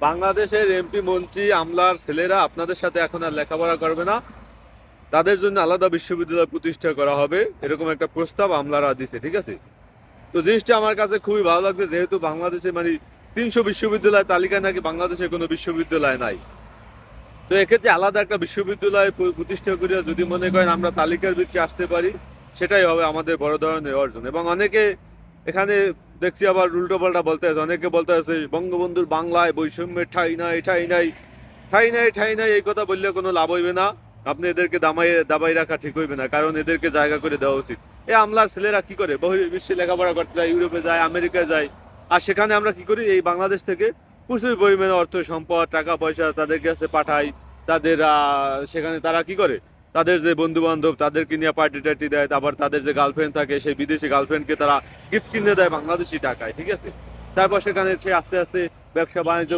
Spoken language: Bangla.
বাংলাদেশের এমপি মন্ত্রী আমলার ছেলেরা আপনাদের সাথে এখন আর লেখাপড়া করবে না, তাদের জন্য আলাদা বিশ্ববিদ্যালয় প্রতিষ্ঠা করা হবে, এরকম একটা প্রস্তাব আমলারা দিছে, ঠিক আছে। তো জিনিসটা আমার কাছে খুবই ভালো লাগছে, যেহেতু বাংলাদেশে মানে 300 বিশ্ববিদ্যালয় তালিকায় নাকি বাংলাদেশে কোনো বিশ্ববিদ্যালয় নাই। তো এক্ষেত্রে আলাদা একটা বিশ্ববিদ্যালয় প্রতিষ্ঠা করিয়া যদি মনে করেন আমরা তালিকার ভিত্তিতে আসতে পারি, সেটাই হবে আমাদের বড় ধরনের অর্জন। এবং অনেকে এখানে দেখছি আবার উল্টো পাল্টা বলতে আছে, অনেকে বলতে আছে বঙ্গবন্ধুর বাংলায় বৈষম্যের ঠাঁই নাই, ঠাঁই নাই, ঠাঁই নাই, ঠাঁই নাই, এই কথা বললে কোনো লাভ হইবে না। আপনি এদেরকে দাবাই রাখা ঠিক হইবে না, কারণ এদেরকে জায়গা করে দেওয়া উচিত। এই আমলার ছেলেরা কি করে বহির্বিশ্বে লেখাপড়া করতে যায়, ইউরোপে যায়, আমেরিকায় যায়, আর সেখানে আমরা কি করি, এই বাংলাদেশ থেকে প্রচুর পরিমাণে অর্থ সম্পদ টাকা পয়সা তাদের কাছে পাঠাই। তাদের সেখানে তারা কি করে, তাদের যে বন্ধু বান্ধব তাদেরকে নিয়ে পার্টি টার্টি দেয়, আবার তাদের যে গার্লফ্রেন্ড থাকে সেই বিদেশি গার্লফ্রেন্ডকে তারা গিফট কিনে দেয় বাংলাদেশি টাকায়, ঠিক আছে। তারপর সেখানে সে আস্তে আস্তে ব্যবসা বাণিজ্য